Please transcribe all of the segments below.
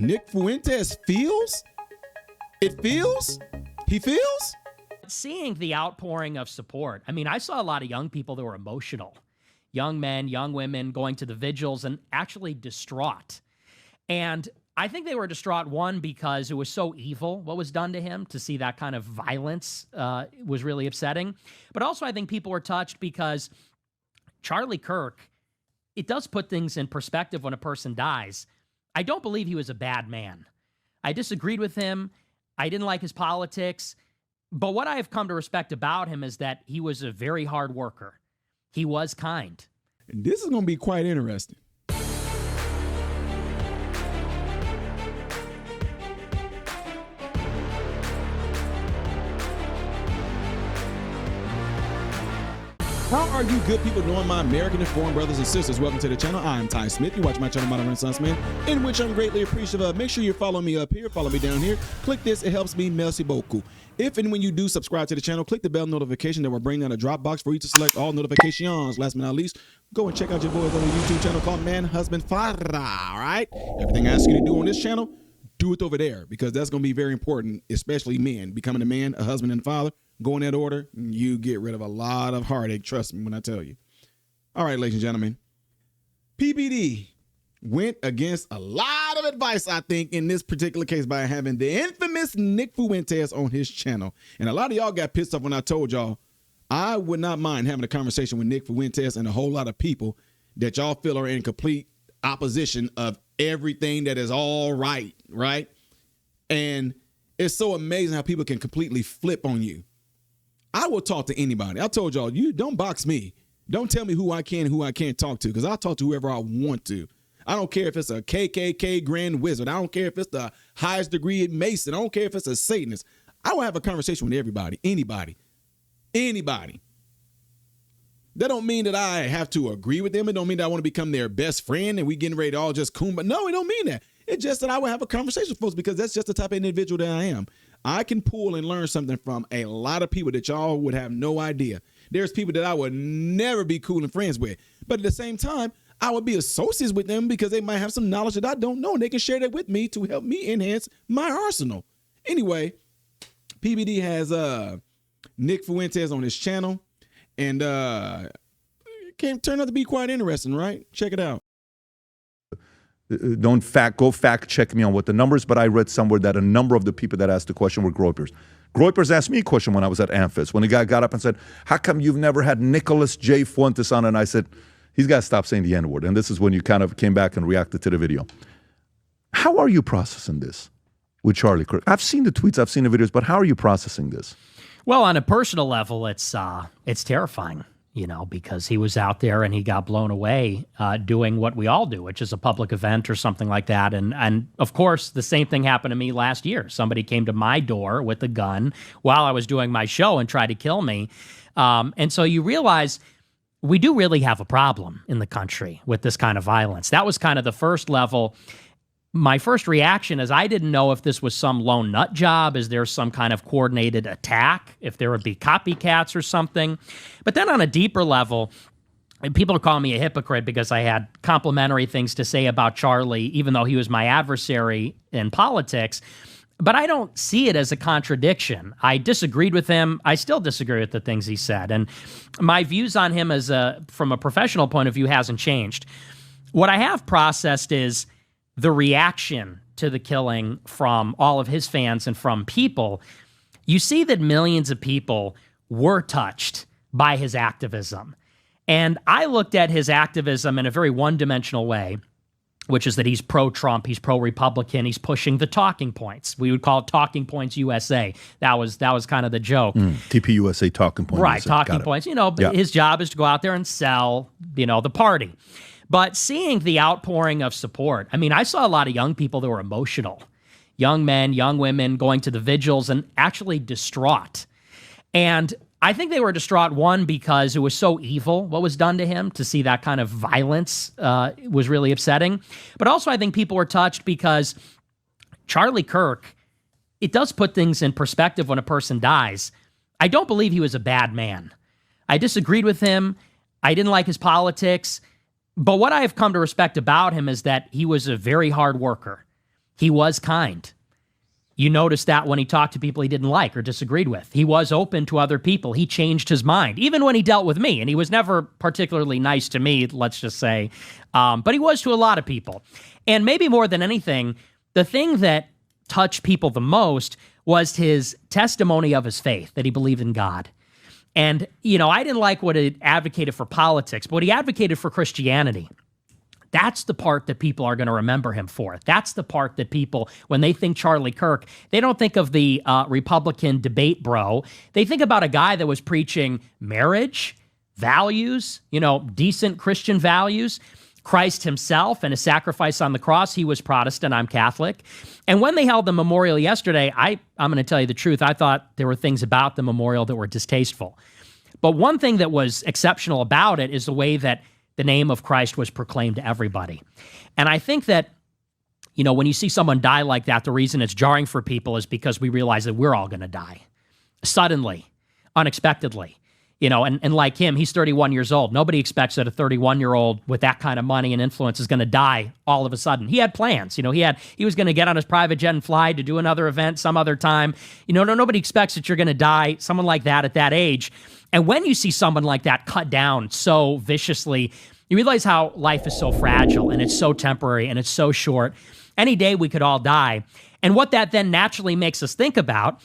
Nick Fuentes feels? It feels? He feels? Seeing the outpouring of support, I mean, I saw a lot of young people that were emotional. Young men, young women going to the vigils and actually distraught. And I think they were distraught, one, because it was so evil what was done to him. To see that kind of violence was really upsetting. But also I think people were touched because Charlie Kirk, it does put things in perspective when a person dies. I don't believe he was a bad man. I disagreed with him. I didn't like his politics. But what I have come to respect about him is that he was a very hard worker. He was kind. And this is going to be quite interesting. How are you good people doing, my American informed brothers and sisters? Welcome to the channel. I'm Ty Smith. You watch my channel, Modern Renaissance Man, in which I'm greatly appreciative of. Make sure you follow me up here, follow me down here. Click this. It helps me. Merci beaucoup. If and when you do subscribe to the channel, click the bell notification that will bring down a drop box for you to select all notifications. Last but not least, go and check out your boys on the YouTube channel called Man Husband Father. All right? Everything I ask you to do on this channel, do it over there, because that's going to be very important, especially men. Becoming a man, a husband, and a father. Go in that order, you get rid of a lot of heartache. Trust me when I tell you. All right, ladies and gentlemen. PBD went against a lot of advice, I think, in this particular case by having the infamous Nick Fuentes on his channel. And a lot of y'all got pissed off when I told y'all I would not mind having a conversation with Nick Fuentes and a whole lot of people that y'all feel are in complete opposition of everything that is all right, right? And it's so amazing how people can completely flip on you. I will talk to anybody. I told y'all, you don't box me. Don't tell me who I can and who I can't talk to, because I'll talk to whoever I want to. I don't care if it's a KKK Grand Wizard. I don't care if it's the highest degree Mason. I don't care if it's a Satanist. I will have a conversation with everybody, anybody. That don't mean that I have to agree with them. It don't mean that I want to become their best friend and we getting ready to all just kumbaya. No, it don't mean that. It's just that I will have a conversation with folks because that's just the type of individual that I am. I can pull and learn something from a lot of people that y'all would have no idea. There's people that I would never be cool and friends with. But at the same time, I would be associates with them because they might have some knowledge that I don't know, and they can share that with me to help me enhance my arsenal. Anyway, PBD has Nick Fuentes on his channel, and it can turn out to be quite interesting, right? Check it out. Go fact check me on what the numbers, but I read somewhere that a number of the people that asked the question were Groypers. Groypers asked me a question when I was at Amphis, when the guy got up and said, how come you've never had Nicholas J. Fuentes on? And I said, he's got to stop saying the N-word. And this is when you kind of came back and reacted to the video. How are you processing this with Charlie Kirk? I've seen the tweets, I've seen the videos, but how are you processing this? Well, on a personal level, it's terrifying. You know, because he was out there and he got blown away doing what we all do, which is a public event or something like that. And of course, the same thing happened to me last year. Somebody came to my door with a gun while I was doing my show and tried to kill me. And so you realize we do really have a problem in the country with this kind of violence. That was kind of the first level. My first reaction is I didn't know if this was some lone nut job. Is there some kind of coordinated attack? If there would be copycats or something. But then on a deeper level, and people are calling me a hypocrite because I had complimentary things to say about Charlie, even though he was my adversary in politics. But I don't see it as a contradiction. I disagreed with him. I still disagree with the things he said. And my views on him from a professional point of view hasn't changed. What I have processed is the reaction to the killing from all of his fans and from people. You see that millions of people were touched by his activism. And I looked at his activism in a very one-dimensional way, which is that he's pro-Trump, he's pro-Republican, he's pushing the talking points. We would call it Talking Points USA. That was kind of the joke. TPUSA Talking Points. Right, Talking Points. You know, his job is to go out there and sell, the party. But seeing the outpouring of support, I mean, I saw a lot of young people that were emotional. Young men, young women going to the vigils and actually distraught. And I think they were distraught, one, because it was so evil what was done to him. To see that kind of violence was really upsetting. But also I think people were touched because Charlie Kirk, it does put things in perspective when a person dies. I don't believe he was a bad man. I disagreed with him. I didn't like his politics. But what I have come to respect about him is that he was a very hard worker. He was kind. You noticed that when he talked to people he didn't like or disagreed with. He was open to other people. He changed his mind, even when he dealt with me. And he was never particularly nice to me, let's just say. But he was to a lot of people. And maybe more than anything, the thing that touched people the most was his testimony of his faith, that he believed in God. And, I didn't like what he advocated for politics, but what he advocated for Christianity. That's the part that people are going to remember him for. That's the part that people, when they think Charlie Kirk, they don't think of the Republican debate bro. They think about a guy that was preaching marriage, values, decent Christian values, Christ himself and his sacrifice on the cross. He was Protestant, I'm Catholic. And when they held the memorial yesterday, I'm going to tell you the truth, I thought there were things about the memorial that were distasteful. But one thing that was exceptional about it is the way that the name of Christ was proclaimed to everybody. And I think that, when you see someone die like that, the reason it's jarring for people is because we realize that we're all going to die suddenly, unexpectedly. And like him, he's 31 years old. Nobody expects that a 31-year-old with that kind of money and influence is going to die all of a sudden. He had plans. He was going to get on his private jet and fly to do another event some other time. Nobody expects that you're going to die, someone like that at that age. And when you see someone like that cut down so viciously, you realize how life is so fragile and it's so temporary and it's so short. Any day we could all die. And what that then naturally makes us think about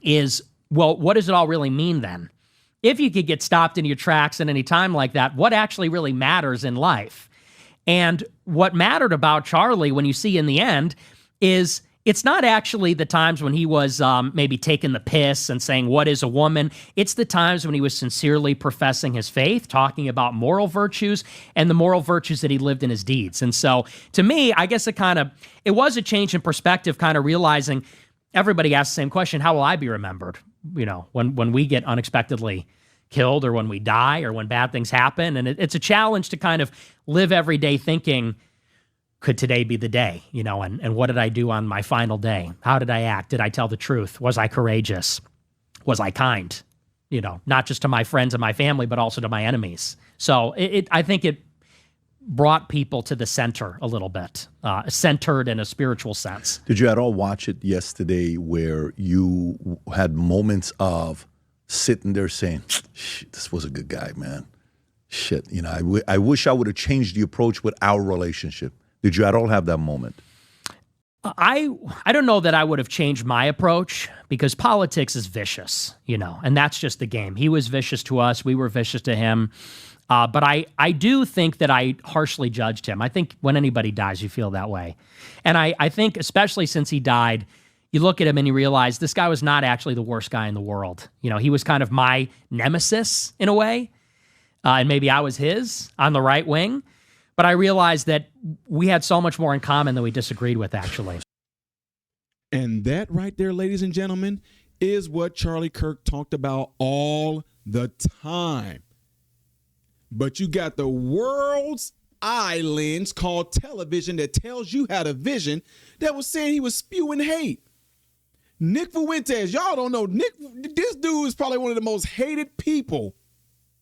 is, well, what does it all really mean then? If you could get stopped in your tracks at any time like that, what actually really matters in life? And what mattered about Charlie, when you see in the end, is it's not actually the times when he was maybe taking the piss and saying, what is a woman? It's the times when he was sincerely professing his faith, talking about moral virtues and the moral virtues that he lived in his deeds. And so to me, I guess it was a change in perspective, kind of realizing everybody asks the same question, how will I be remembered? When we get unexpectedly killed or when we die or when bad things happen. And it's a challenge to kind of live every day thinking, could today be the day? And what did I do on my final day? How did I act? Did I tell the truth? Was I courageous? Was I kind? Not just to my friends and my family, but also to my enemies. So I think it brought people to the center a little bit, centered in a spiritual sense. Did you at all watch it yesterday where you had moments of sitting there saying, this was a good guy, man. Shit, I wish I would have changed the approach with our relationship. Did you at all have that moment? I don't know that I would have changed my approach because politics is vicious, and that's just the game. He was vicious to us. We were vicious to him. But I do think that I harshly judged him. I think when anybody dies, you feel that way. And I think especially since he died, you look at him and you realize this guy was not actually the worst guy in the world. He was kind of my nemesis in a way. And maybe I was his on the right wing. But I realized that we had so much more in common than we disagreed with, actually. And that right there, ladies and gentlemen, is what Charlie Kirk talked about all the time. But you got the world's eye lens called television that tells you how to vision that was saying he was spewing hate. Nick Fuentes, y'all don't know, this dude is probably one of the most hated people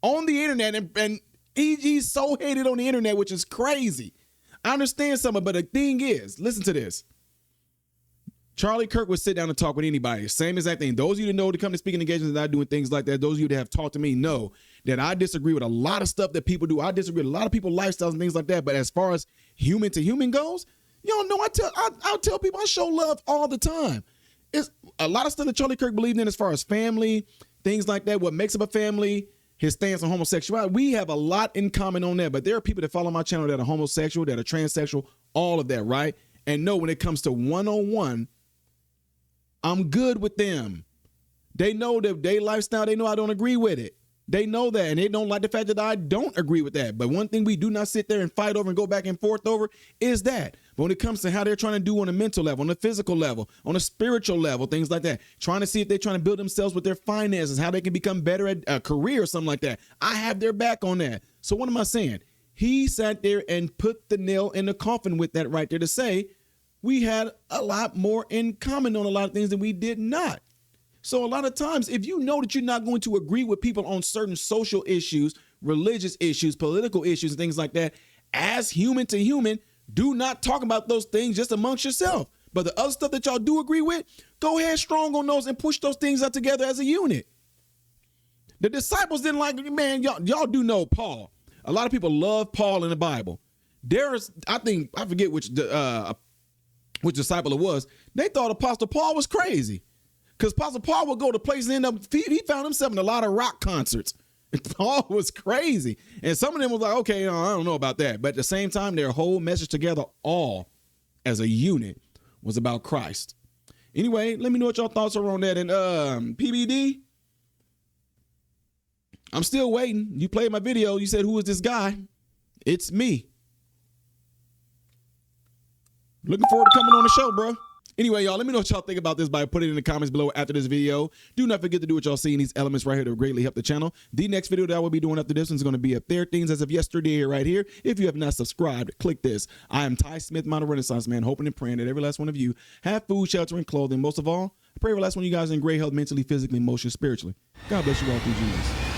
on the internet, and he's so hated on the internet, which is crazy. I understand some of it, but the thing is, listen to this. Charlie Kirk would sit down and talk with anybody. Same exact thing. Those of you that know to come to speaking engagements and not doing things like that, those of you that have talked to me know that I disagree with a lot of stuff that people do. I disagree with a lot of people's lifestyles and things like that. But as far as human to human goes, y'all know I'll tell people I show love all the time. It's a lot of stuff that Charlie Kirk believed in as far as family, things like that, what makes up a family, his stance on homosexuality. We have a lot in common on that, but there are people that follow my channel that are homosexual, that are transsexual, all of that, right? And know when it comes to one-on-one, I'm good with them. They know that their lifestyle, they know I don't agree with it. They know that, and they don't like the fact that I don't agree with that. But one thing we do not sit there and fight over and go back and forth over is that. But when it comes to how they're trying to do on a mental level, on a physical level, on a spiritual level, things like that, trying to see if they're trying to build themselves with their finances, how they can become better at a career or something like that, I have their back on that. So what am I saying? He sat there and put the nail in the coffin with that right there to say we had a lot more in common on a lot of things than we did not. So a lot of times, if you know that you're not going to agree with people on certain social issues, religious issues, political issues, and things like that, as human to human, Do not talk about those things just amongst yourself. But the other stuff that y'all do agree with, go ahead strong on those and push those things out together as a unit. The disciples didn't like, man, y'all do know Paul. A lot of people love Paul in the Bible. There's, I forget which disciple it was. They thought Apostle Paul was crazy. Because Apostle Paul would go to places and he found himself in a lot of rock concerts. Paul was crazy. And some of them was like, okay, no, I don't know about that. But at the same time, their whole message together, all as a unit, was about Christ. Anyway, let me know what y'all thoughts are on that. And PBD, I'm still waiting. You played my video. You said, who is this guy? It's me. Looking forward to coming on the show, bro. Anyway, y'all, let me know what y'all think about this by putting it in the comments below after this video. Do not forget to do what y'all see in these elements right here that will greatly help the channel. The next video that I will be doing after this one is going to be up there. Things as of yesterday right here. If you have not subscribed, click this. I am Ty Smith, Modern Renaissance Man, hoping and praying that every last one of you have food, shelter, and clothing. Most of all, I pray every last one of you guys in great health, mentally, physically, emotionally, spiritually. God bless you all through Jesus.